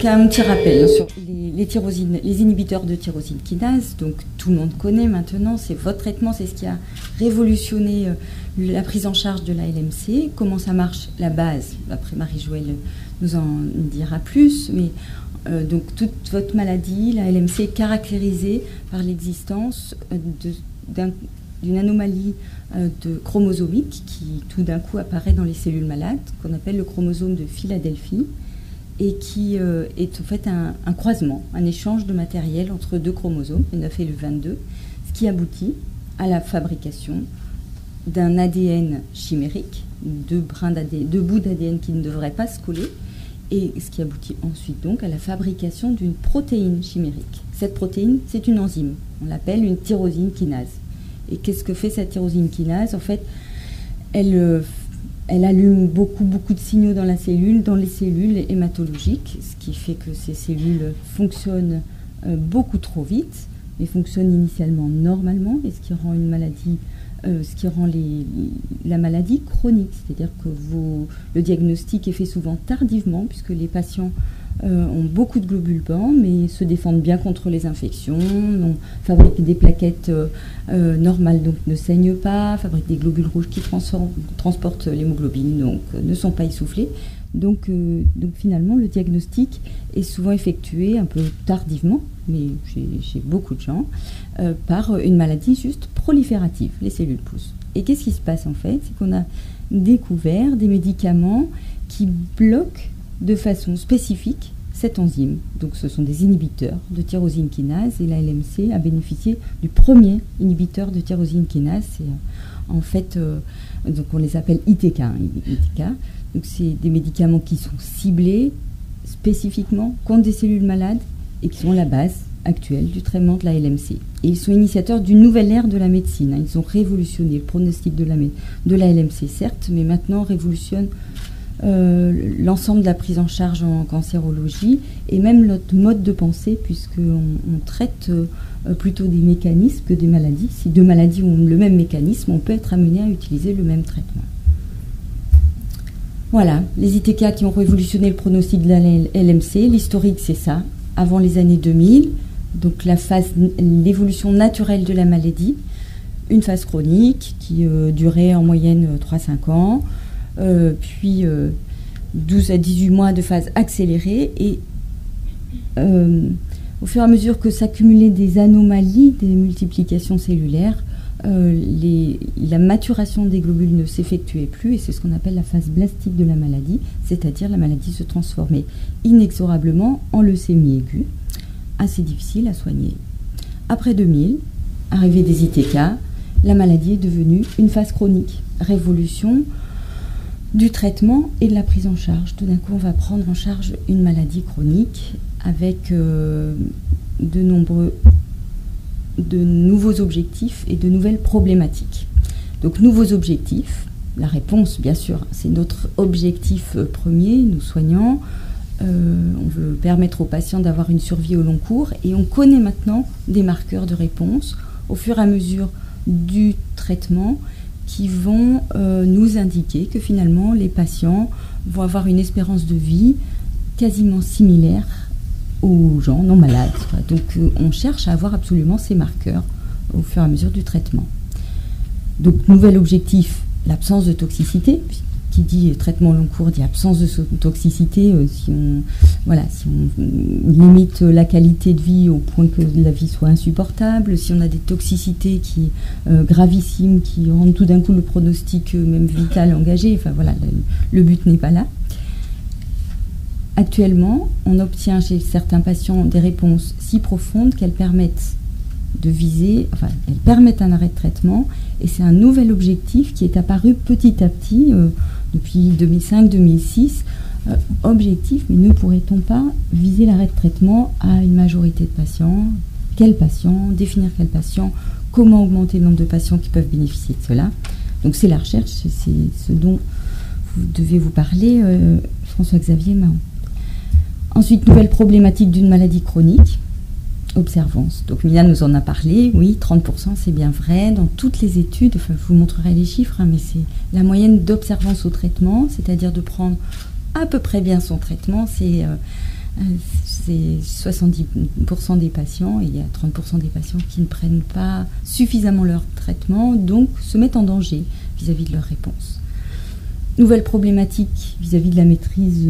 qu'un petit rappel sur les tyrosines, les inhibiteurs de tyrosine kinase. Donc tout le monde connaît maintenant, c'est votre traitement, c'est ce qui a révolutionné la prise en charge de la LMC. Comment ça marche, la base, après Marie-Joëlle nous en dira plus, mais donc toute votre maladie, la LMC est caractérisée par l'existence d'une anomalie chromosomique qui tout d'un coup apparaît dans les cellules malades, qu'on appelle le chromosome de Philadelphie, et qui est en fait un croisement, un échange de matériel entre deux chromosomes, le 9 et le 22, ce qui aboutit à la fabrication d'un ADN chimérique, deux bouts d'ADN qui ne devraient pas se coller, et ce qui aboutit ensuite donc à la fabrication d'une protéine chimérique. Cette protéine, c'est une enzyme, on l'appelle une tyrosine kinase. Et qu'est-ce que fait cette tyrosine kinase? En fait, elle allume beaucoup de signaux dans les cellules hématologiques, ce qui fait que ces cellules fonctionnent beaucoup trop vite, mais fonctionnent initialement normalement, et ce qui rend la maladie chronique. C'est-à-dire que le diagnostic est fait souvent tardivement, puisque les patients ont beaucoup de globules blancs, mais se défendent bien contre les infections, fabriquent des plaquettes normales, donc ne saignent pas, fabriquent des globules rouges qui transportent l'hémoglobine, donc ne sont pas essoufflés. Donc finalement, le diagnostic est souvent effectué un peu tardivement, mais chez beaucoup de gens, par une maladie juste proliférative, les cellules poussent. Et qu'est-ce qui se passe en fait? C'est qu'on a découvert des médicaments qui bloquent de façon spécifique cette enzyme. Donc ce sont des inhibiteurs de tyrosine kinase, et la LMC a bénéficié du premier inhibiteur de tyrosine kinase. C'est en fait, donc on les appelle ITK. Donc c'est des médicaments qui sont ciblés spécifiquement contre des cellules malades et qui sont la base actuelle du traitement de la LMC. Et ils sont initiateurs d'une nouvelle ère de la médecine. Ils ont révolutionné le pronostic de la LMC, certes, mais maintenant révolutionnent l'ensemble de la prise en charge en cancérologie et même notre mode de pensée, puisqu'on traite plutôt des mécanismes que des maladies. Si deux maladies ont le même mécanisme, on peut être amené à utiliser le même traitement. Voilà, les ITK qui ont révolutionné le pronostic de la LMC. L'historique, c'est ça, avant les années 2000, donc l'évolution naturelle de la maladie, une phase chronique qui durait en moyenne 3-5 ans, puis 12 à 18 mois de phase accélérée, et au fur et à mesure que s'accumulaient des anomalies, des multiplications cellulaires, la maturation des globules ne s'effectuait plus, et c'est ce qu'on appelle la phase blastique de la maladie, c'est-à-dire la maladie se transformait inexorablement en leucémie aiguë, assez difficile à soigner. Après 2000, arrivée des ITK, la maladie est devenue une phase chronique, révolution du traitement et de la prise en charge. Tout d'un coup, on va prendre en charge une maladie chronique avec de nouveaux objectifs et de nouvelles problématiques. Donc, nouveaux objectifs, la réponse, bien sûr, c'est notre objectif premier, nous soignants. On veut permettre aux patients d'avoir une survie au long cours, et on connaît maintenant des marqueurs de réponse au fur et à mesure du traitement qui vont nous indiquer que finalement les patients vont avoir une espérance de vie quasiment similaire aux gens non malades. Donc on cherche à avoir absolument ces marqueurs au fur et à mesure du traitement. Donc nouvel objectif, l'absence de toxicité. Qui dit traitement long cours dit absence de toxicité. Si on limite la qualité de vie au point que la vie soit insupportable, si on a des toxicités gravissimes qui rendent tout d'un coup le pronostic même vital engagé, enfin voilà, le but n'est pas là. Actuellement, on obtient chez certains patients des réponses si profondes qu'elles permettent elles permettent un arrêt de traitement, et c'est un nouvel objectif qui est apparu petit à petit depuis 2005-2006. Objectif, mais ne pourrait-on pas viser l'arrêt de traitement à une majorité de patients? Quels patients? Définir quels patients? Comment augmenter le nombre de patients qui peuvent bénéficier de cela? Donc c'est la recherche, c'est ce dont vous devez vous parler, François-Xavier Mahon. Ensuite, nouvelle problématique d'une maladie chronique. Observance. Donc Mila nous en a parlé, oui, 30%, c'est bien vrai. Dans toutes les études, enfin, je vous montrerai les chiffres, mais c'est la moyenne d'observance au traitement, c'est-à-dire de prendre à peu près bien son traitement. C'est C'est 70% des patients, et il y a 30% des patients qui ne prennent pas suffisamment leur traitement, donc se mettent en danger vis-à-vis de leur réponse. Nouvelle problématique vis-à-vis de la maîtrise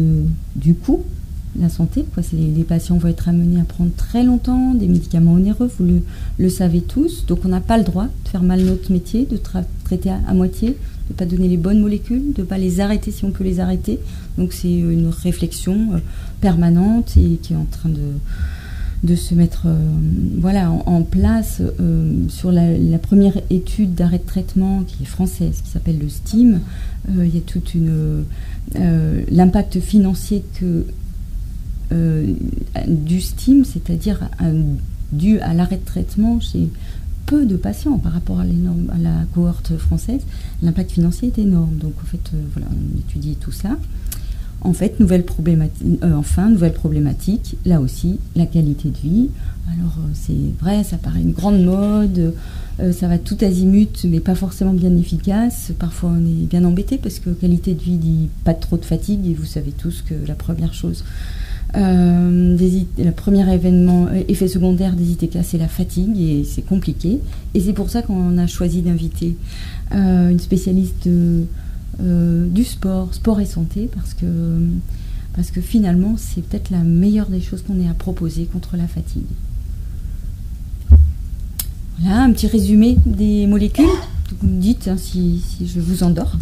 du coût, la santé. Les patients vont être amenés à prendre très longtemps des médicaments onéreux, vous le savez tous, donc on n'a pas le droit de faire mal notre métier, de traiter à moitié, de ne pas donner les bonnes molécules, de ne pas les arrêter si on peut les arrêter. Donc c'est une réflexion permanente et qui est en train de se mettre en place sur la première étude d'arrêt de traitement qui est française, qui s'appelle le STIM. Il y a toute l'impact financier du STIM, c'est-à-dire dû à l'arrêt de traitement chez peu de patients par rapport à la cohorte française, l'impact financier est énorme. Donc en fait, on étudie tout ça. En fait, nouvelle problématique, là aussi, la qualité de vie. Alors c'est vrai, ça paraît une grande mode, ça va tout azimut, mais pas forcément bien efficace. Parfois on est bien embêté parce que qualité de vie dit pas trop de fatigue, et vous savez tous que la première chose, le premier effet secondaire des ITK, c'est la fatigue, et c'est compliqué. Et c'est pour ça qu'on a choisi d'inviter une spécialiste du sport et santé, parce que finalement, c'est peut-être la meilleure des choses qu'on ait à proposer contre la fatigue. Voilà, un petit résumé des molécules. Vous me dites si je vous endors.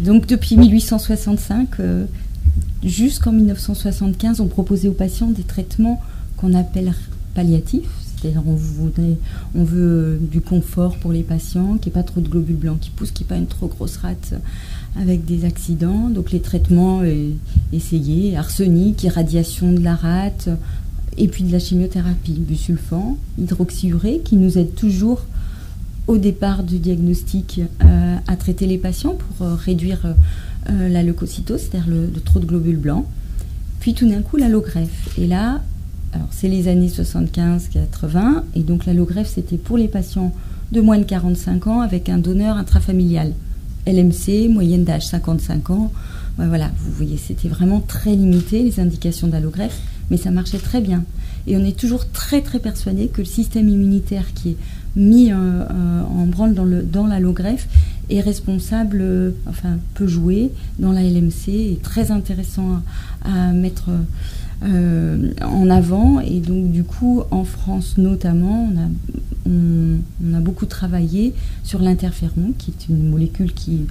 Donc depuis 1865... jusqu'en 1975, on proposait aux patients des traitements qu'on appelle palliatifs, c'est-à-dire on veut du confort pour les patients, qu'il n'y ait pas trop de globules blancs qui poussent, qu'il n'y ait pas une trop grosse rate avec des accidents. Donc les traitements essayés, arsenic, irradiation de la rate, et puis de la chimiothérapie, busulfan, hydroxyurée, qui nous aide toujours au départ du diagnostic à traiter les patients pour réduire la leucocytose, c'est-à-dire le trop de globules blancs. Puis tout d'un coup, l'allogreffe. Et là, alors c'est les années 75-80, et donc l'allogreffe, c'était pour les patients de moins de 45 ans avec un donneur intrafamilial. LMC, moyenne d'âge 55 ans. Voilà, vous voyez, c'était vraiment très limité, les indications d'allogreffe, mais ça marchait très bien. Et on est toujours très très persuadé que le système immunitaire qui est mis en branle dans l'allogreffe est responsable, peut jouer dans la LMC, est très intéressant à mettre en avant. Et donc du coup, en France notamment, on a beaucoup travaillé sur l'interféron, qui est une molécule qui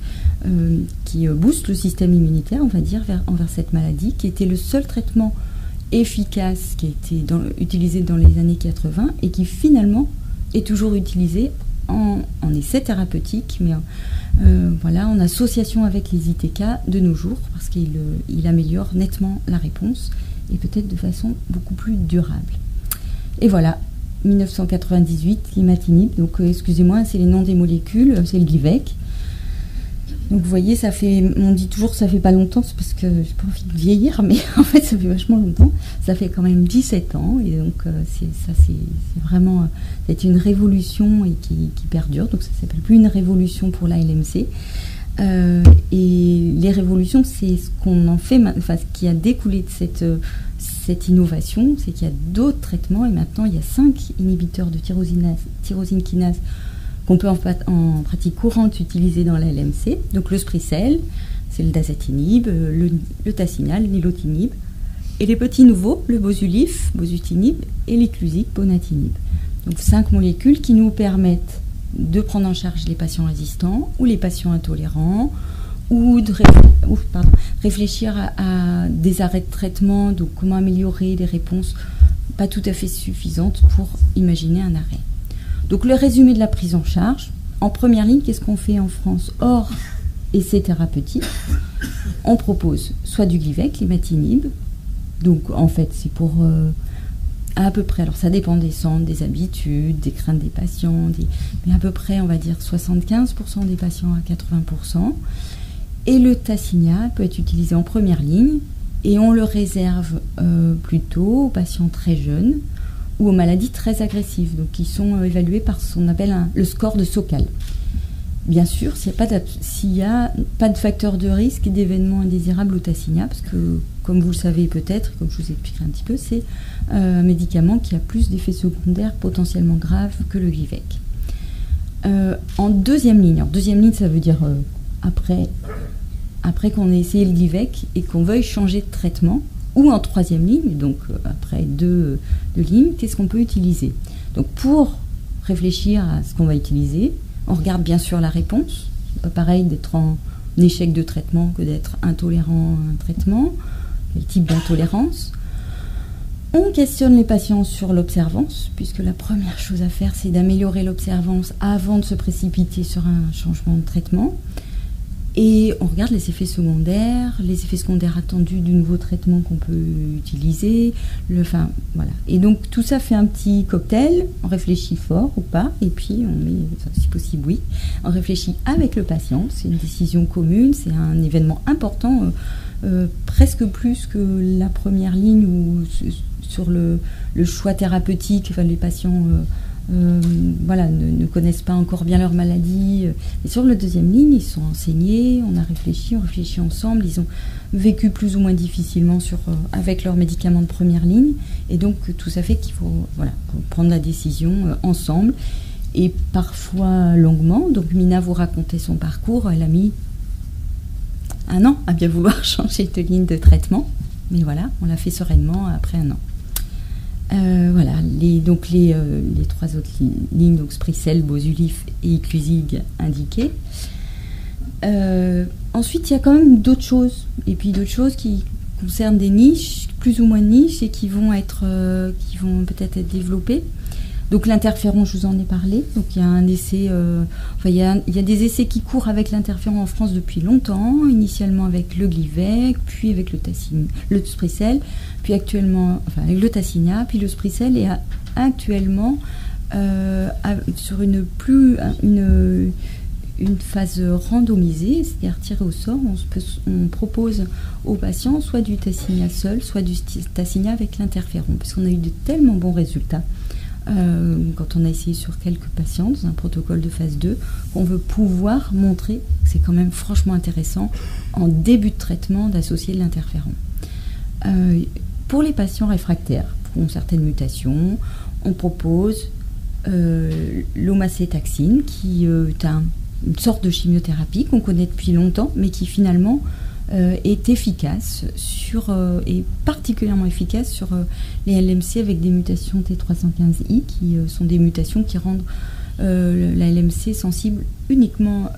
booste le système immunitaire, on va dire, envers cette maladie, qui était le seul traitement efficace qui a été utilisé dans les années 80 et qui finalement est toujours utilisé en essai thérapeutique, mais en association avec les ITK de nos jours, parce qu'il améliore nettement la réponse et peut-être de façon beaucoup plus durable. Et voilà, 1998, l'imatinib, donc excusez-moi, c'est les noms des molécules, c'est le Glivec. Donc vous voyez, on dit toujours que ça fait pas longtemps, c'est parce que j'ai pas envie de vieillir, mais en fait ça fait vachement longtemps. Ça fait quand même 17 ans, et donc c'est vraiment, c'est une révolution et qui perdure. Donc ça s'appelle plus une révolution pour la LMC. Et les révolutions, c'est ce qu'on en fait, ce qui a découlé de cette innovation, c'est qu'il y a d'autres traitements, et maintenant il y a 5 inhibiteurs de tyrosine kinase qu'on peut en pratique courante utiliser dans la LMC. Donc le Spricel, c'est le dasatinib, le tacinal, l'ilotinib, et les petits nouveaux, le bosulif, bosutinib, et l'iclusig, ponatinib. Donc 5 molécules qui nous permettent de prendre en charge les patients résistants ou les patients intolérants, ou de réfléchir à des arrêts de traitement, donc comment améliorer les réponses pas tout à fait suffisantes pour imaginer un arrêt. Donc le résumé de la prise en charge, en première ligne, qu'est-ce qu'on fait en France hors essai thérapeutique? On propose soit du Glivec, l'imatinib, donc en fait c'est pour à peu près, alors ça dépend des centres, des habitudes, des craintes des patients, mais à peu près on va dire 75% des patients à 80%. Et le Tasigna peut être utilisé en première ligne, et on le réserve plutôt aux patients très jeunes ou aux maladies très agressives, donc qui sont évaluées par ce qu'on appelle le score de Sokal. bien sûr, s'il n'y a pas de facteur de risque d'événements indésirables au Tasigna, parce que, comme vous le savez peut-être, comme je vous expliquerai un petit peu, c'est un médicament qui a plus d'effets secondaires potentiellement graves que le Glivec. En deuxième ligne, ça veut dire après qu'on ait essayé le Glivec et qu'on veuille changer de traitement, ou en troisième ligne, donc après deux lignes, qu'est-ce qu'on peut utiliser? Donc pour réfléchir à ce qu'on va utiliser, on regarde bien sûr la réponse. C'est pas pareil d'être en échec de traitement que d'être intolérant à un traitement. Quel type d'intolérance? On questionne les patients sur l'observance, puisque la première chose à faire, c'est d'améliorer l'observance avant de se précipiter sur un changement de traitement. Et on regarde les effets secondaires attendus du nouveau traitement qu'on peut utiliser. Voilà. Et donc tout ça fait un petit cocktail. On réfléchit fort ou pas, et puis on met, si possible, oui. On réfléchit avec le patient. C'est une décision commune, c'est un événement important, presque plus que la première ligne où sur le choix thérapeutique. Les patients ne connaissent pas encore bien leur maladie. Et sur la deuxième ligne, ils sont enseignés, on réfléchit ensemble, ils ont vécu plus ou moins difficilement avec leurs médicaments de première ligne. Et donc tout ça fait qu'il faut prendre la décision ensemble. Et parfois longuement. Donc Mina vous racontait son parcours, elle a mis 1 an à bien vouloir changer de ligne de traitement. Mais voilà, on l'a fait sereinement après 1 an. Les 3 autres lignes, donc Spriccel, Bosulif et Iclusig indiquées. Ensuite, il y a quand même d'autres choses, et puis d'autres choses qui concernent des niches, plus ou moins niches, et qui vont peut-être être développées. Donc l'interféron, je vous en ai parlé. Donc il y a un essai, il y a des essais qui courent avec l'interféron en France depuis longtemps, initialement avec le Glivec, puis avec le Spriccel, puis actuellement, avec le Tasigna, puis le Spriccel, et actuellement sur une phase randomisée, c'est-à-dire tirée au sort, on propose aux patients soit du Tasigna seul, soit du Tasigna avec l'interféron, parce qu'on a eu de tellement bons résultats. Quand on a essayé sur quelques patients dans un protocole de phase 2, qu'on veut pouvoir montrer que c'est quand même franchement intéressant en début de traitement d'associer de l'interféron. Pour les patients réfractaires, pour certaines mutations, on propose l'omacétaxine, qui est une sorte de chimiothérapie qu'on connaît depuis longtemps, mais qui finalement est efficace et particulièrement efficace sur les LMC avec des mutations T315I, qui sont des mutations qui rendent la LMC sensible uniquement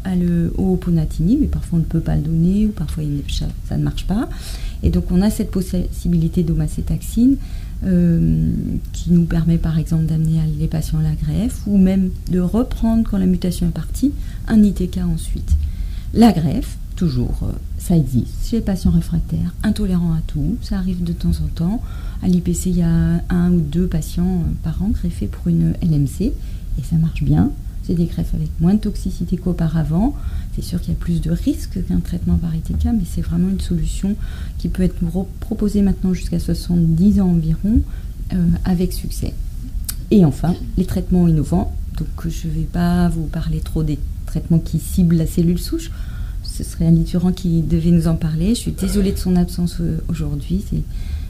au ponatinib, mais parfois on ne peut pas le donner, ou parfois ça ne marche pas. Et donc on a cette possibilité d'omacétaxine qui nous permet par exemple d'amener les patients à la greffe, ou même de reprendre, quand la mutation est partie, un ITK ensuite. La greffe, toujours, ça existe chez les patients réfractaires, intolérants à tout, ça arrive de temps en temps. À l'IPC, il y a 1 ou 2 patients par an greffés pour une LMC, et ça marche bien. C'est des greffes avec moins de toxicité qu'auparavant. C'est sûr qu'il y a plus de risques qu'un traitement par ITK, mais c'est vraiment une solution qui peut être proposée maintenant jusqu'à 70 ans environ, avec succès. Et enfin, les traitements innovants. Donc je ne vais pas vous parler trop des traitements qui ciblent la cellule souche. Ce serait Annie Durand qui devait nous en parler. Je suis désolée de son absence aujourd'hui. C'est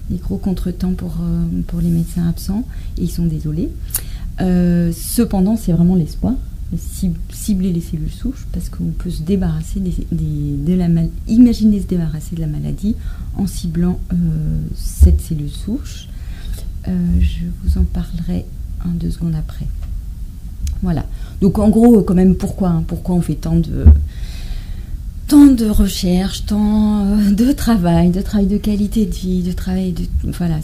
des gros contretemps pour les médecins absents, et ils sont désolés. Cependant, c'est vraiment l'espoir. Cibler les cellules souches, parce qu'on peut se débarrasser imaginer se débarrasser de la maladie en ciblant cette cellule souche. Je vous en parlerai 1-2 secondes après. Voilà. Donc en gros, quand même, pourquoi on fait tant de recherche, tant de travail de qualité de vie,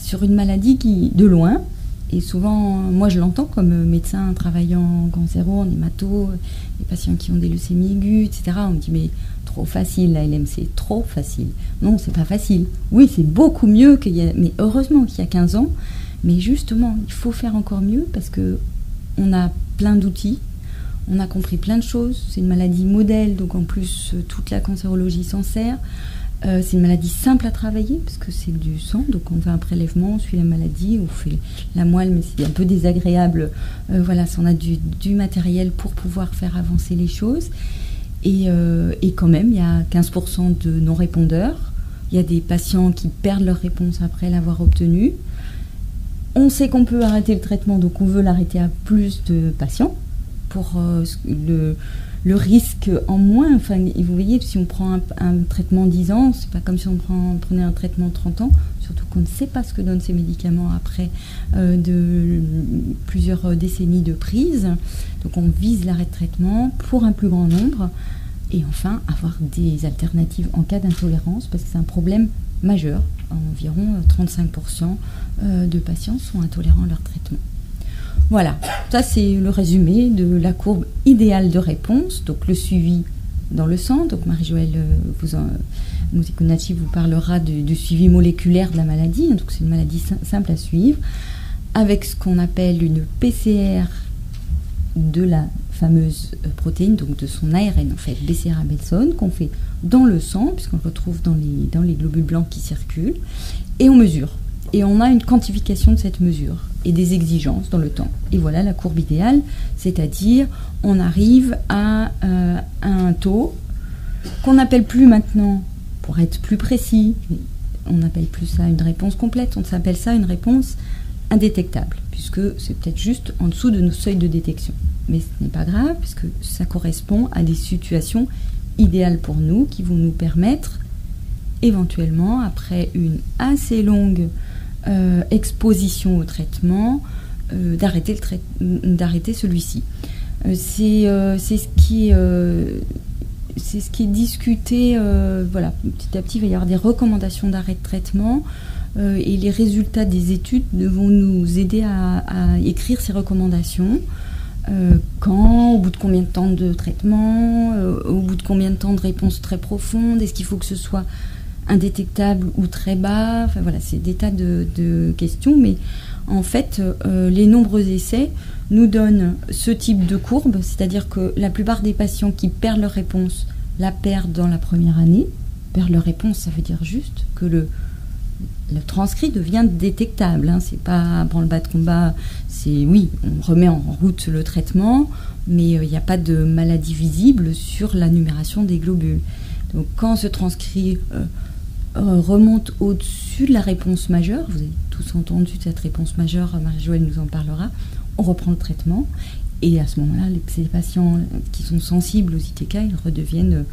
sur une maladie qui, de loin, et souvent, moi je l'entends comme médecin travaillant en cancéro, en hémato, les patients qui ont des leucémies aiguës, etc. On me dit, mais trop facile la LMC, trop facile. Non, c'est pas facile. Oui, c'est beaucoup mieux mais heureusement qu'il y a 15 ans, mais justement, il faut faire encore mieux, parce que on a plein d'outils, on a compris plein de choses. C'est une maladie modèle, donc en plus toute la cancérologie s'en sert. C'est une maladie simple à travailler, parce que c'est du sang, donc on fait un prélèvement, on suit la maladie, on fait la moelle, mais c'est un peu désagréable. On a du matériel pour pouvoir faire avancer les choses. Et quand même, il y a 15% de non-répondeurs. Il y a des patients qui perdent leur réponse après l'avoir obtenue. On sait qu'on peut arrêter le traitement, donc on veut l'arrêter à plus de patients pour le risque en moins. Enfin, vous voyez, si on prend un traitement 10 ans, c'est pas comme si on prenait un traitement 30 ans, surtout qu'on ne sait pas ce que donnent ces médicaments après de plusieurs décennies de prise. Donc on vise l'arrêt de traitement pour un plus grand nombre. Et enfin, avoir des alternatives en cas d'intolérance, parce que c'est un problème majeur. Environ 35% de patients sont intolérants à leur traitement. Voilà, ça c'est le résumé de la courbe idéale de réponse, donc le suivi dans le sang. Donc Marie-Joëlle Musikonachi vous parlera du suivi moléculaire de la maladie. Donc c'est une maladie simple à suivre, avec ce qu'on appelle une PCR de la fameuse protéine, donc de son ARN en fait, BCR Abelson, qu'on fait dans le sang, puisqu'on le retrouve dans les globules blancs qui circulent, et on mesure. Et on a une quantification de cette mesure et des exigences dans le temps. Et voilà la courbe idéale, c'est-à-dire on arrive à un taux qu'on n'appelle plus maintenant, pour être plus précis, on n'appelle plus ça une réponse complète, on s'appelle ça une réponse indétectable, puisque c'est peut-être juste en dessous de nos seuils de détection. Mais ce n'est pas grave, puisque ça correspond à des situations idéales pour nous, qui vont nous permettre, éventuellement, après une assez longue exposition au traitement, d'arrêter celui-ci. C'est ce qui est discuté. Voilà, petit à petit, il va y avoir des recommandations d'arrêt de traitement. Et les résultats des études vont nous aider à écrire ces recommandations. Quand, au bout de combien de temps de traitement, au bout de combien de temps de réponse très profonde, est-ce qu'il faut que ce soit indétectable ou très bas, enfin voilà, c'est des tas de questions, mais en fait, les nombreux essais nous donnent ce type de courbe, c'est-à-dire que la plupart des patients qui perdent leur réponse la perdent dans la première année. Perdre leur réponse, ça veut dire juste que le transcrit devient détectable, hein. C'est pas branle-bas de combat, c'est oui, on remet en route le traitement, mais il n'y a pas de maladie visible sur la numération des globules. Donc quand ce transcrit remonte au-dessus de la réponse majeure, vous avez tous entendu cette réponse majeure, Marie-Joëlle nous en parlera, on reprend le traitement. Et à ce moment-là, ces patients qui sont sensibles aux ITK, ils redeviennent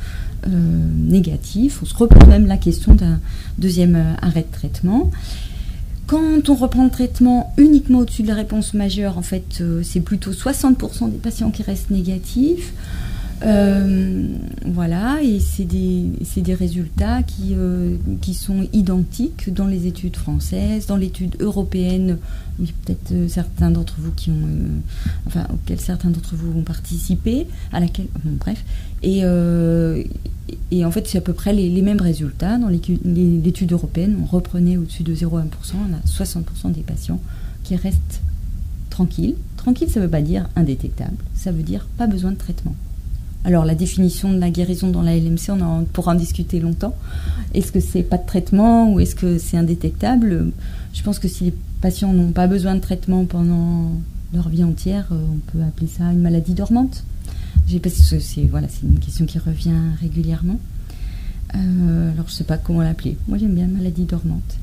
négatifs. On se repose même la question d'un deuxième arrêt de traitement. Quand on reprend le traitement uniquement au-dessus de la réponse majeure, en fait, c'est plutôt 60% des patients qui restent négatifs. Voilà, et c'est des résultats qui sont identiques dans les études françaises, dans l'étude européenne, oui, peut-être certains d'entre vous auxquels certains d'entre vous ont participé, à laquelle, bon, bref, et en fait c'est à peu près les mêmes résultats. Dans l'étude européenne, on reprenait au-dessus de 0,1%, on a 60% des patients qui restent tranquilles. Tranquille, ça ne veut pas dire indétectable, ça veut dire pas besoin de traitement. Alors, la définition de la guérison dans la LMC, on pourra en discuter longtemps. Est-ce que c'est pas de traitement ou est-ce que c'est indétectable ? Je pense que si les patients n'ont pas besoin de traitement pendant leur vie entière, on peut appeler ça une maladie dormante. C'est une question qui revient régulièrement. Alors, je ne sais pas comment l'appeler. Moi, j'aime bien maladie dormante.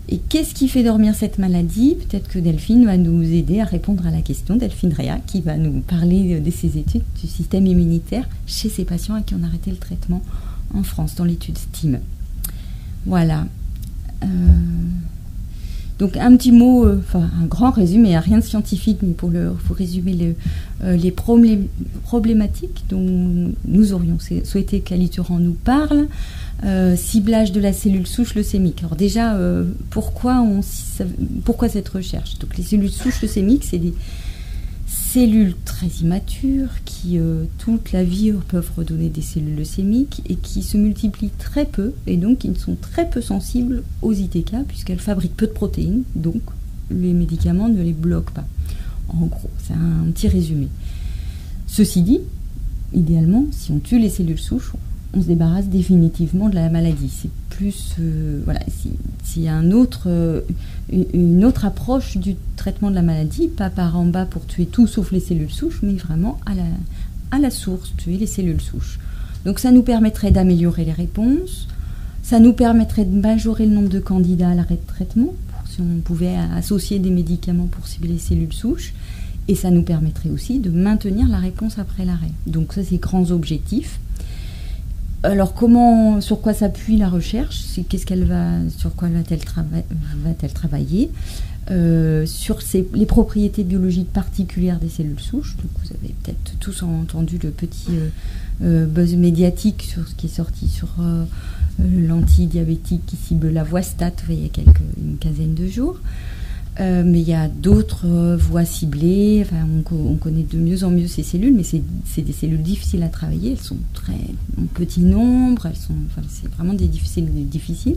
Et qu'est-ce qui fait dormir cette maladie ? Peut-être que Delphine va nous aider à répondre à la question. Delphine Réa, qui va nous parler de ses études du système immunitaire chez ces patients à qui on a arrêté le traitement en France, dans l'étude STEAM. Voilà. Donc un petit mot, un grand résumé, rien de scientifique, mais pour résumer les problématiques dont nous aurions souhaité qu'Ali Turan nous parle. Ciblage de la cellule souche leucémique. Alors déjà, pourquoi cette recherche ? Donc les cellules souches leucémiques, c'est des cellules très immatures qui, toute la vie, peuvent redonner des cellules leucémiques et qui se multiplient très peu et donc qui sont très peu sensibles aux ITK puisqu'elles fabriquent peu de protéines, donc les médicaments ne les bloquent pas. En gros, c'est un petit résumé. Ceci dit, idéalement, si on tue les cellules souches, on se débarrasse définitivement de la maladie. C'est plus, s'il y a une autre approche du traitement de la maladie, pas par en bas pour tuer tout sauf les cellules souches, mais vraiment à la source, tuer les cellules souches. Donc ça nous permettrait d'améliorer les réponses, ça nous permettrait de majorer le nombre de candidats à l'arrêt de traitement, si on pouvait associer des médicaments pour cibler les cellules souches, et ça nous permettrait aussi de maintenir la réponse après l'arrêt. Donc ça, c'est grands objectifs. Alors sur quoi s'appuie la recherche? Sur quoi va-t-elle travailler? Sur les propriétés biologiques particulières des cellules souches. Donc vous avez peut-être tous entendu le petit buzz médiatique sur ce qui est sorti sur l'antidiabétique qui cible la voie STAT il y a une quinzaine de jours. Mais il y a d'autres voies ciblées. Enfin, on connaît de mieux en mieux ces cellules, mais c'est des cellules difficiles à travailler. Elles sont très en petit nombre. C'est vraiment des cellules difficiles.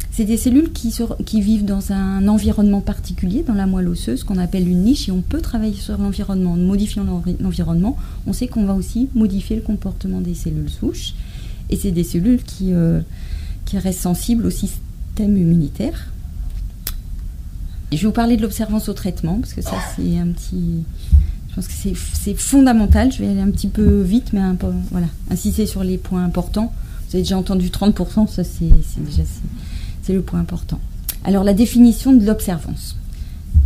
C'est des cellules qui vivent dans un environnement particulier, dans la moelle osseuse, qu'on appelle une niche, et on peut travailler sur l'environnement. En modifiant l'environnement, on sait qu'on va aussi modifier le comportement des cellules souches. Et c'est des cellules qui restent sensibles au système immunitaire. Et je vais vous parler de l'observance au traitement, parce que ça, c'est je pense que c'est fondamental. Je vais aller un petit peu vite, mais insister sur les points importants. Vous avez déjà entendu 30%, ça, c'est le point important. Alors, la définition de l'observance.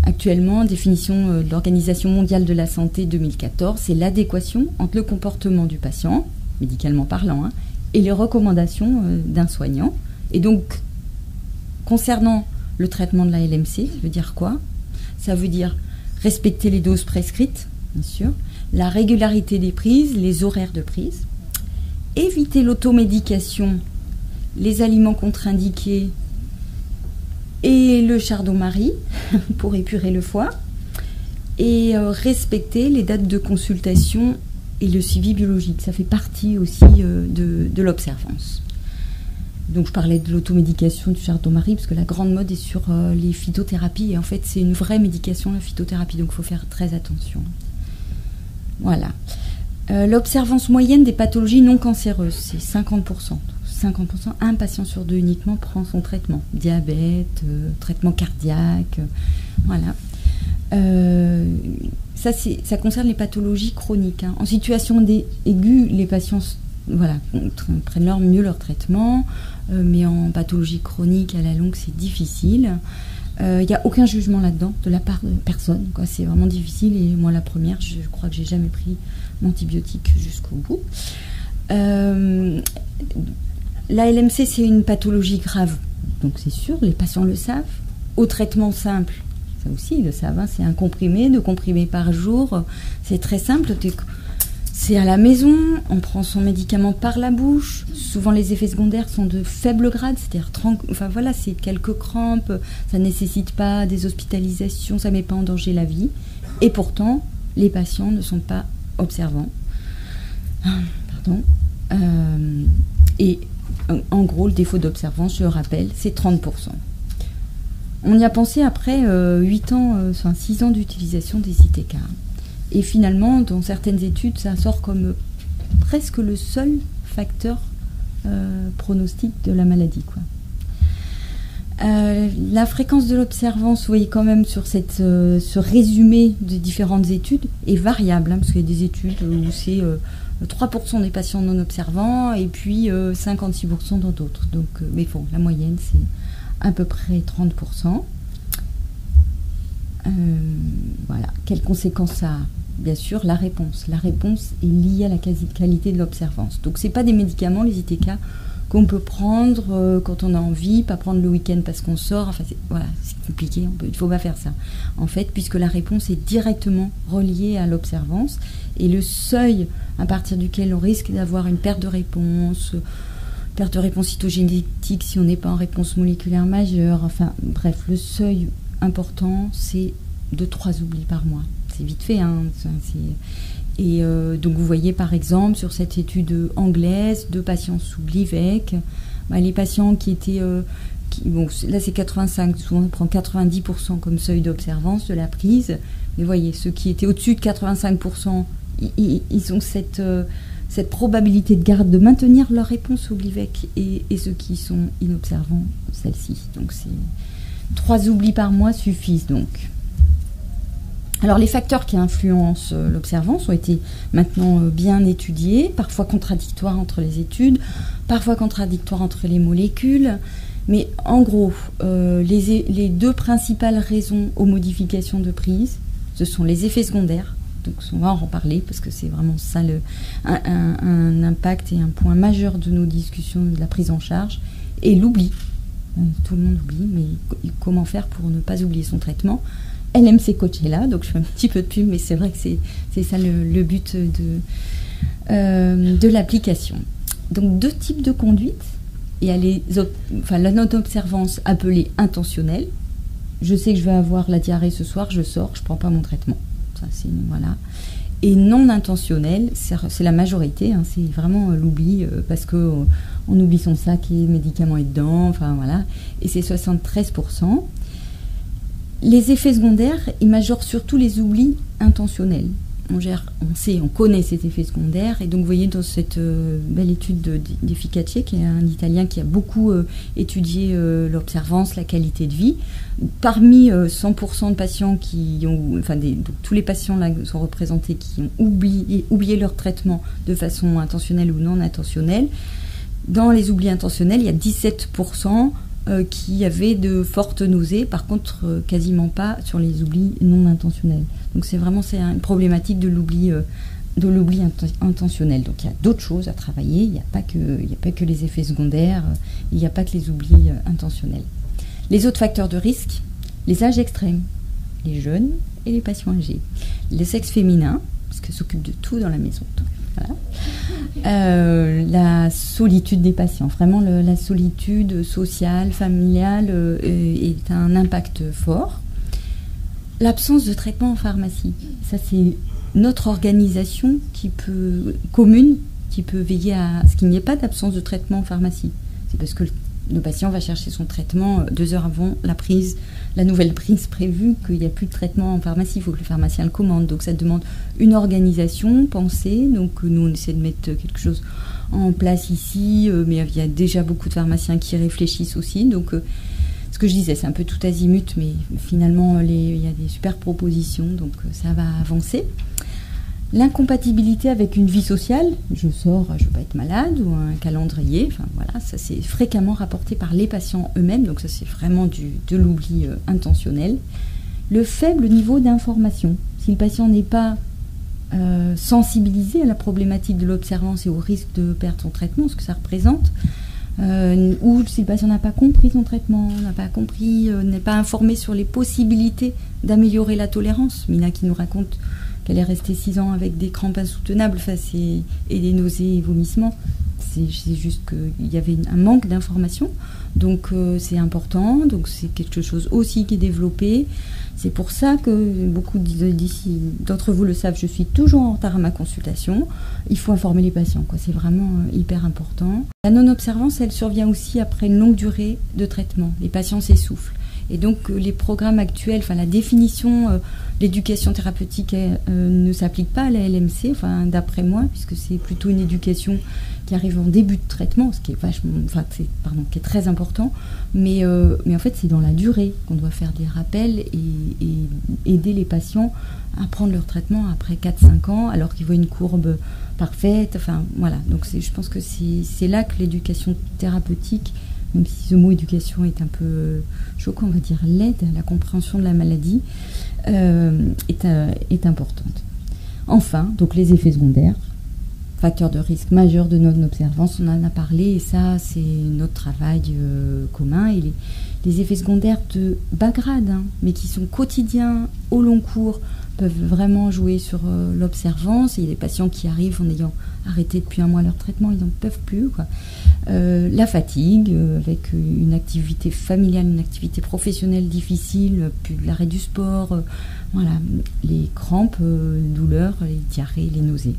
Actuellement, définition de l'Organisation mondiale de la santé 2014, c'est l'adéquation entre le comportement du patient, médicalement parlant, et les recommandations d'un soignant. Et donc, concernant le traitement de la LMC, ça veut dire quoi? Ça veut dire respecter les doses prescrites, bien sûr, la régularité des prises, les horaires de prise, éviter l'automédication, les aliments contre-indiqués et le chardon-marie pour épurer le foie, et respecter les dates de consultation et le suivi biologique. Ça fait partie aussi de l'observance. Donc je parlais de l'automédication du chardon-marie, parce que la grande mode est sur les phytothérapies, et en fait c'est une vraie médication, la phytothérapie, donc il faut faire très attention. Voilà. L'observance moyenne des pathologies non cancéreuses, c'est 50%. 50%, un patient sur deux uniquement prend son traitement. Diabète, traitement cardiaque, voilà. Ça concerne les pathologies chroniques. En situation aiguë, les patients prennent mieux leur traitement, mais en pathologie chronique, à la longue, c'est difficile. Il n'y a aucun jugement là-dedans, de la part de personne. C'est vraiment difficile, et moi, la première, je crois que j'ai jamais pris d'antibiotiques jusqu'au bout. La LMC, c'est une pathologie grave, donc c'est sûr, les patients le savent. Au traitement simple, ça aussi, ils le savent, c'est un comprimé, 2 comprimés par jour, c'est très simple. C'est à la maison, on prend son médicament par la bouche. Souvent, les effets secondaires sont de faible grade, c'est-à-dire c'est quelques crampes, ça ne nécessite pas des hospitalisations, ça ne met pas en danger la vie. Et pourtant, les patients ne sont pas observants. Et en gros, le défaut d'observance, je le rappelle, c'est 30%. On y a pensé après 6 ans d'utilisation des ITK. Et finalement, dans certaines études, ça sort comme presque le seul facteur pronostic de la maladie, La fréquence de l'observance, vous voyez quand même sur ce résumé de différentes études, est variable, parce qu'il y a des études où c'est 3% des patients non observants et puis 56% dans d'autres. Donc, mais bon, la moyenne, c'est à peu près 30%. Voilà. Quelles conséquences ça a? Bien sûr, la réponse. La réponse est liée à la qualité de l'observance. Donc, ce n'est pas des médicaments, les ITK, qu'on peut prendre quand on a envie, pas prendre le week-end parce qu'on sort. Enfin, c'est compliqué, il ne faut pas faire ça. En fait, puisque la réponse est directement reliée à l'observance, et le seuil à partir duquel on risque d'avoir une perte de réponse cytogénétique si on n'est pas en réponse moléculaire majeure, enfin bref, le seuil important, c'est de 3 oublis par mois. C'est vite fait, donc vous voyez par exemple sur cette étude anglaise, 2 patients sous Glivec, les patients qui étaient là c'est 85, souvent on prend 90% comme seuil d'observance de la prise, mais vous voyez, ceux qui étaient au-dessus de 85%, ils ont cette probabilité de maintenir leur réponse au Glivec, et ceux qui sont inobservants, celle-ci. Donc 3 oublis par mois suffisent donc. Alors les facteurs qui influencent l'observance ont été maintenant bien étudiés, parfois contradictoires entre les études, parfois contradictoires entre les molécules. Mais en gros, les 2 principales raisons aux modifications de prise, ce sont les effets secondaires. Donc on va en reparler parce que c'est vraiment ça un impact et un point majeur de nos discussions de la prise en charge. Et l'oubli. Tout le monde oublie, mais comment faire pour ne pas oublier son traitement? LMC Coach est là, donc je fais un petit peu de pub, mais c'est vrai que c'est ça le but de l'application. Donc 2 types de conduite. Il y a la non-observance appelée intentionnelle. Je sais que je vais avoir la diarrhée ce soir, je sors, je ne prends pas mon traitement. Ça, voilà. Et non intentionnelle, c'est la majorité, hein, c'est vraiment l'oubli, parce qu'on oublie son sac et les médicaments est dedans, enfin voilà. Et c'est 73%. Les effets secondaires, ils majorent surtout les oublis intentionnels. On connaît ces effets secondaires, et donc vous voyez dans cette belle étude d'Efficace, qui est un Italien qui a beaucoup étudié l'observance, la qualité de vie, parmi 100% de patients donc tous les patients là sont représentés qui ont oublié leur traitement de façon intentionnelle ou non intentionnelle. Dans les oublis intentionnels, il y a 17% qui avaient de fortes nausées, par contre quasiment pas sur les oublis non intentionnels. Donc c'est une problématique de l'oubli intentionnel. Donc il y a d'autres choses à travailler, il n'y a pas que les effets secondaires, il n'y a pas que les oublis intentionnels. Les autres facteurs de risque, les âges extrêmes, les jeunes et les patients âgés. Le sexe féminin, parce qu'elle s'occupe de tout dans la maison. Voilà. La solitude des patients, vraiment la solitude sociale, familiale est un impact fort. L'absence de traitement en pharmacie, ça c'est notre organisation commune qui peut veiller à ce qu'il n'y ait pas d'absence de traitement en pharmacie. C'est parce que le patient va chercher son traitement 2 heures avant la nouvelle prise prévue, qu'il n'y a plus de traitement en pharmacie, il faut que le pharmacien le commande. Donc ça demande une organisation pensée. Donc nous on essaie de mettre quelque chose en place ici, mais il y a déjà beaucoup de pharmaciens qui réfléchissent aussi. Donc ce que je disais, c'est un peu tout azimut, mais finalement il y a des super propositions, donc ça va avancer. L'incompatibilité avec une vie sociale, je sors, je ne veux pas être malade, ou un calendrier, enfin voilà, ça c'est fréquemment rapporté par les patients eux-mêmes, donc ça c'est vraiment de l'oubli intentionnel. Le faible niveau d'information, si le patient n'est pas sensibilisé à la problématique de l'observance et au risque de perdre son traitement, ce que ça représente, ou si le patient n'a pas compris son traitement, n'est pas informé sur les possibilités d'améliorer la tolérance. Mina qui nous raconte qu'elle est restée 6 ans avec des crampes insoutenables et des nausées et vomissements. C'est juste qu'il y avait un manque d'information, donc c'est important, donc c'est quelque chose aussi qui est développé. C'est pour ça que beaucoup d'entre vous le savent, je suis toujours en retard à ma consultation. Il faut informer les patients, quoi. C'est vraiment hyper important. La non-observance, elle survient aussi après une longue durée de traitement. Les patients s'essoufflent. Et donc les programmes actuels, la définition l'éducation thérapeutique ne s'applique pas à la LMC, d'après moi, puisque c'est plutôt une éducation qui arrive en début de traitement, ce qui est qui est très important, mais en fait c'est dans la durée qu'on doit faire des rappels et aider les patients à prendre leur traitement après 4-5 ans, alors qu'ils voient une courbe parfaite, voilà. Donc je pense que c'est là que l'éducation thérapeutique, même si ce mot éducation est un peu choquant, on va dire l'aide à la compréhension de la maladie, est importante. Enfin, donc les effets secondaires, facteurs de risque majeurs de non-observance, on en a parlé, et ça c'est notre travail commun. Et les effets secondaires de bas grade, mais qui sont quotidiens au long cours, peuvent vraiment jouer sur l'observance. Il y a des patients qui arrivent en ayant arrêté depuis 1 mois leur traitement, ils n'en peuvent plus, quoi. La fatigue, avec une activité familiale, une activité professionnelle difficile, puis l'arrêt du sport, voilà, les crampes, les douleurs, les diarrhées, les nausées.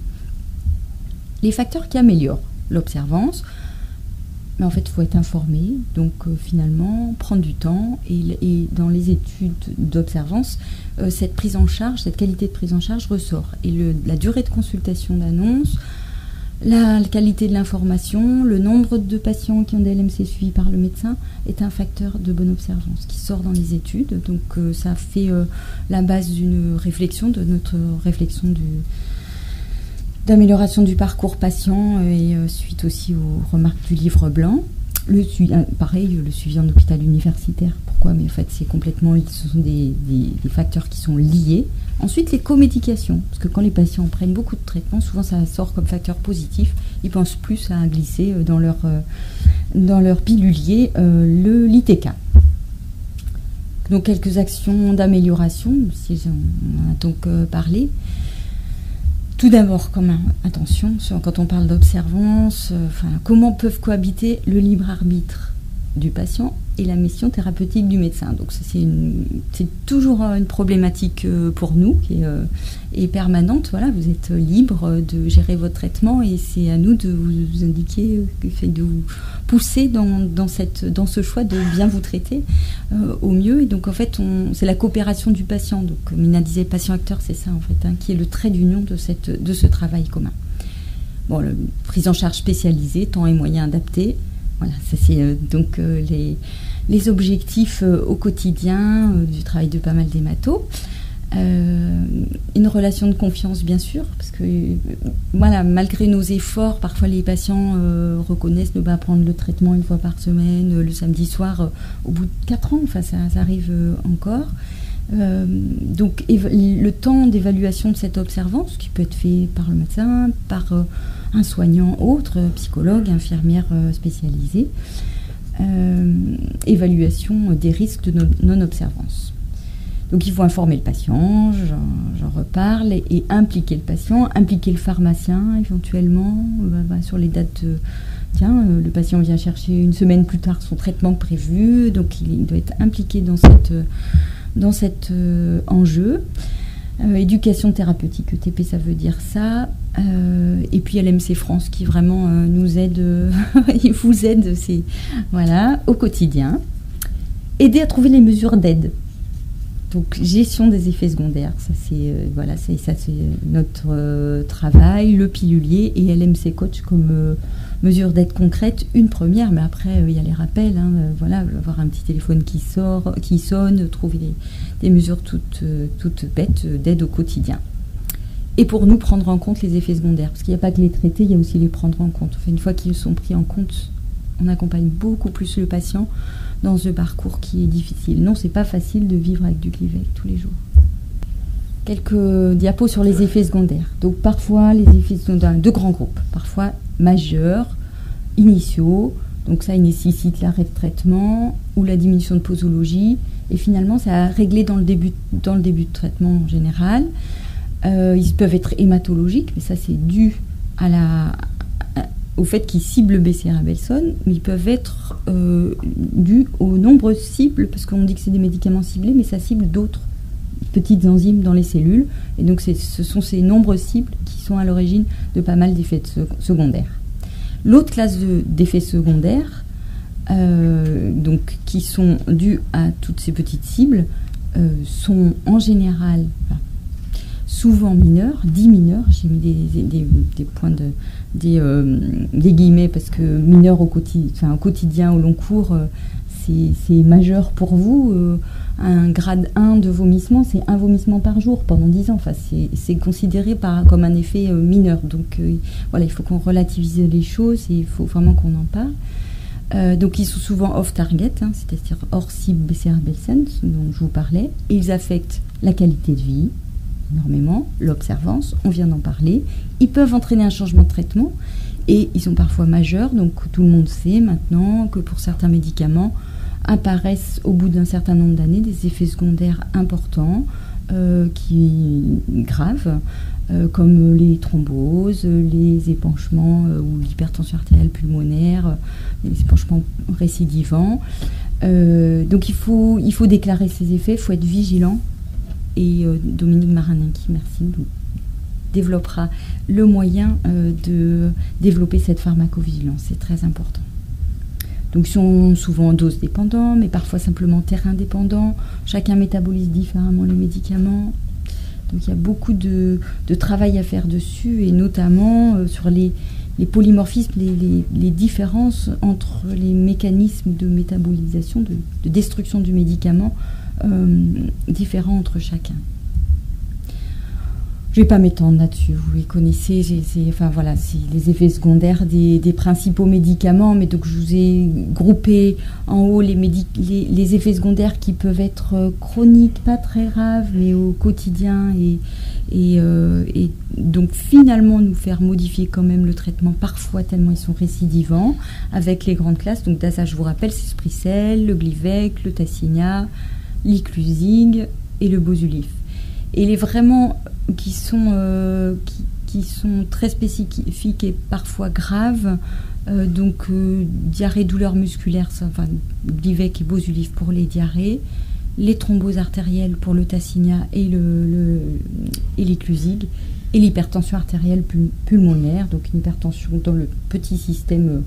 Les facteurs qui améliorent l'observance, mais en fait il faut être informé, donc finalement prendre du temps, et dans les études d'observance, cette qualité de prise en charge ressort. Et la durée de consultation d'annonce, La qualité de l'information, le nombre de patients qui ont des LMC suivis par le médecin est un facteur de bonne observance qui sort dans les études. Donc ça fait la base d'une réflexion, de notre réflexion d'amélioration du parcours patient et suite aussi aux remarques du livre blanc. Pareil, le suivi en hôpital universitaire. Pourquoi? Mais en fait, ce sont des facteurs qui sont liés. Ensuite, les comédications. Parce que quand les patients prennent beaucoup de traitements, souvent ça sort comme facteur positif. Ils pensent plus à glisser dans leur pilulier l'ITK. Donc, quelques actions d'amélioration, si on a donc parlé. Tout d'abord, attention, quand on parle d'observance, comment peuvent cohabiter le libre arbitre du patient et la mission thérapeutique du médecin. Donc c'est toujours une problématique pour nous qui est permanente. Voilà, vous êtes libre de gérer votre traitement et c'est à nous de vous indiquer, de vous pousser dans ce choix de bien vous traiter au mieux. Et donc en fait, c'est la coopération du patient. Donc Mina disait patient-acteur, c'est ça en fait, qui est le trait d'union de ce travail commun. Bon, prise en charge spécialisée, temps et moyens adaptés. Voilà, ça c'est donc les objectifs au quotidien du travail de pas mal d'hématos. Une relation de confiance, bien sûr, parce que voilà, malgré nos efforts, parfois les patients reconnaissent ne pas prendre le traitement une fois par semaine, le samedi soir, au bout de 4 ans, enfin ça arrive encore. Donc le temps d'évaluation de cette observance, qui peut être fait par le médecin, par un soignant autre, psychologue, infirmière spécialisée, évaluation des risques de non-observance. Donc il faut informer le patient, j'en reparle, et impliquer le patient, impliquer le pharmacien éventuellement sur les dates. Le patient vient chercher une semaine plus tard son traitement prévu, donc il doit être impliqué dans cet enjeu. Éducation thérapeutique, ETP, ça veut dire ça. Et puis LMC France qui vraiment nous aide, il vous aide au quotidien. Aider à trouver les mesures d'aide. Donc gestion des effets secondaires, ça c'est notre travail, le pilulier et LMC Coach comme mesure d'aide concrète, une première, mais après il y a les rappels, avoir un petit téléphone qui sonne, trouver des mesures toutes bêtes d'aide au quotidien. Et pour nous, prendre en compte les effets secondaires, parce qu'il n'y a pas que les traiter, il y a aussi les prendre en compte. Enfin, une fois qu'ils sont pris en compte, on accompagne beaucoup plus le patient dans ce parcours qui est difficile. Non, c'est pas facile de vivre avec du Glivec tous les jours. Quelques diapos sur les effets secondaires. Donc parfois, les effets secondaires de grands groupes, parfois majeurs, initiaux. Donc ça, il nécessite l'arrêt de traitement ou la diminution de posologie. Et finalement, ça a réglé dans le début de traitement en général. Ils peuvent être hématologiques, mais ça c'est dû au fait qu'ils ciblent le BCR-ABelson, mais ils peuvent être dus aux nombreuses cibles, parce qu'on dit que c'est des médicaments ciblés, mais ça cible d'autres petites enzymes dans les cellules. Et donc ce sont ces nombreuses cibles qui sont à l'origine de pas mal d'effets secondaires. L'autre classe d'effets secondaires, donc, qui sont dus à toutes ces petites cibles, sont en général souvent mineurs, dits mineurs. J'ai mis des points des guillemets parce que mineurs au quotidien, au long cours, c'est majeur pour vous. Un grade 1 de vomissement, c'est un vomissement par jour pendant 10 ans. Enfin, c'est considéré comme un effet mineur. Donc il faut qu'on relativise les choses et il faut vraiment qu'on en parle. Donc ils sont souvent off-target, c'est-à-dire hors cible BCR-ABelson, dont je vous parlais. Et ils affectent la qualité de vie, énormément, l'observance, on vient d'en parler. Ils peuvent entraîner un changement de traitement et ils sont parfois majeurs. Donc tout le monde sait maintenant que pour certains médicaments apparaissent au bout d'un certain nombre d'années des effets secondaires importants, graves, comme les thromboses, les épanchements ou l'hypertension artérielle pulmonaire, les épanchements récidivants. Donc il faut déclarer ces effets, il faut être vigilant. Et Dominique Marinenki, merci, nous développera le moyen de développer cette pharmacovigilance. C'est très important. Donc ils sont souvent dose dépendants, mais parfois simplement terrain dépendants. Chacun métabolise différemment les médicaments. Donc il y a beaucoup de travail à faire dessus, et notamment sur les les polymorphismes, les différences entre les mécanismes de métabolisation, de destruction du médicament différents entre chacun. Je ne vais pas m'étendre là-dessus, vous les connaissez, c'est les effets secondaires des principaux médicaments, mais donc je vous ai groupé en haut les effets secondaires qui peuvent être chroniques, pas très graves, mais au quotidien, et donc finalement nous faire modifier quand même le traitement parfois tellement ils sont récidivants, avec les grandes classes. Donc ça, je vous rappelle, c'est Sprycel, le Glivec, le Tasigna, l'Iclusig et le Bosulif. Et les vraiment qui sont très spécifiques et parfois graves, diarrhée, douleur musculaire, Glivec et Bosulif pour les diarrhées, les thromboses artérielles pour le Tasigna et l'Iclusig, et l'hypertension artérielle pulmonaire, donc une hypertension dans le petit système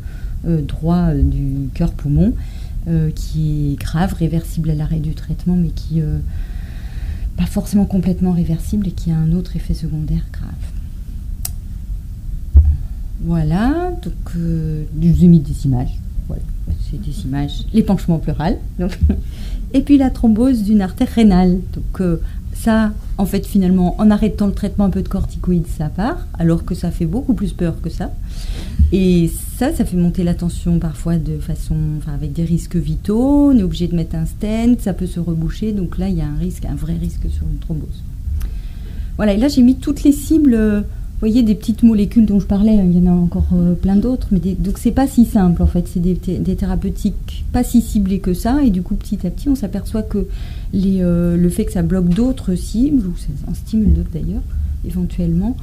droit du cœur-poumon, qui est grave, réversible à l'arrêt du traitement, mais qui pas forcément complètement réversible et qui a un autre effet secondaire grave. Voilà, donc je vous ai mis des images. Voilà, c'est des images. L'épanchement pleural, donc, et puis la thrombose d'une artère rénale. Donc ça, en fait, finalement, en arrêtant le traitement un peu de corticoïdes, ça part, alors que ça fait beaucoup plus peur que ça. Et ça fait monter la tension parfois avec des risques vitaux. On est obligé de mettre un stent, ça peut se reboucher. Donc là, il y a un vrai risque sur une thrombose. Voilà, et là, j'ai mis toutes les cibles, vous voyez, des petites molécules dont je parlais. Il y en a encore plein d'autres. Donc, c'est pas si simple, en fait. C'est des thérapeutiques pas si ciblées que ça. Et du coup, petit à petit, on s'aperçoit que le fait que ça bloque d'autres cibles, ou ça en stimule d'autres d'ailleurs, éventuellement,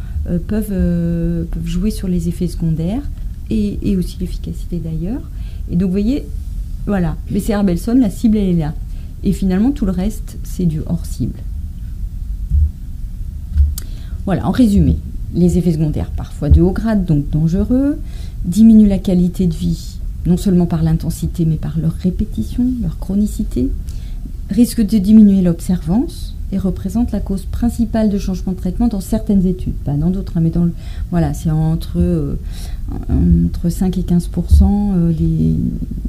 peuvent jouer sur les effets secondaires et aussi l'efficacité d'ailleurs. Et donc, vous voyez, voilà, Becerra-Belson, la cible, elle est là. Et finalement, tout le reste, c'est du hors-cible. Voilà, en résumé, les effets secondaires, parfois de haut grade, donc dangereux, diminuent la qualité de vie, non seulement par l'intensité, mais par leur répétition, leur chronicité, risquent de diminuer l'observance, et représente la cause principale de changement de traitement dans certaines études, pas dans d'autres, mais voilà, c'est entre 5 et 15%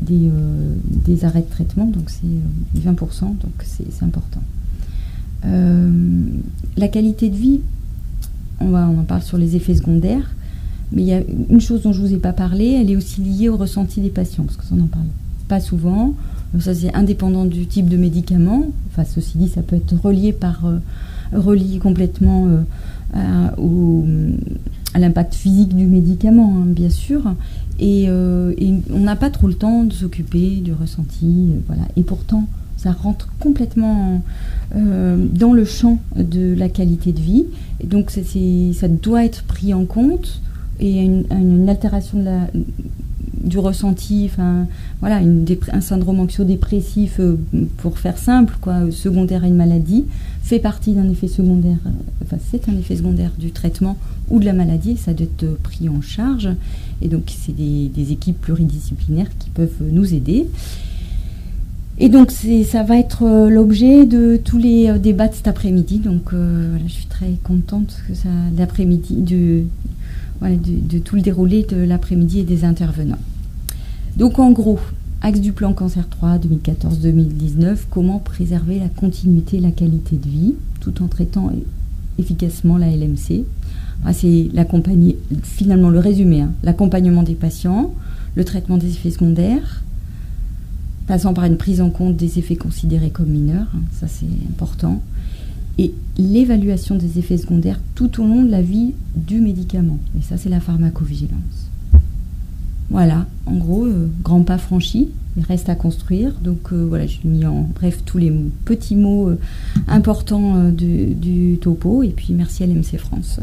des arrêts de traitement, donc c'est 20%, donc c'est important. La qualité de vie, on en parle sur les effets secondaires, mais il y a une chose dont je ne vous ai pas parlé, elle est aussi liée au ressenti des patients, parce que ça, on n'en parle pas souvent. Ça, c'est indépendant du type de médicament. Enfin, ceci dit, ça peut être relié complètement à l'impact physique du médicament, hein, bien sûr. Et on n'a pas trop le temps de s'occuper du ressenti. Voilà. Et pourtant, ça rentre complètement dans le champ de la qualité de vie. Et donc, ça doit être pris en compte. Et une altération du ressenti, voilà, un syndrome anxio-dépressif, pour faire simple, secondaire à une maladie, fait partie d'un effet secondaire, c'est un effet secondaire du traitement ou de la maladie, ça doit être pris en charge. Et donc, c'est des équipes pluridisciplinaires qui peuvent nous aider. Et donc, ça va être l'objet de tous les débats de cet après-midi. Donc, voilà, je suis très contente que l'après-midi, de tout le déroulé de l'après-midi et des intervenants. Donc en gros, axe du plan Cancer 3 2014-2019, comment préserver la continuité et la qualité de vie tout en traitant efficacement la LMC. C'est finalement le résumé, l'accompagnement des patients, le traitement des effets secondaires, passant par une prise en compte des effets considérés comme mineurs, ça c'est important, et l'évaluation des effets secondaires tout au long de la vie du médicament. Et ça, c'est la pharmacovigilance. Voilà, en gros, grand pas franchi, il reste à construire. Donc voilà, j'ai mis en bref tous les petits mots importants du topo. Et puis merci à l'MC France.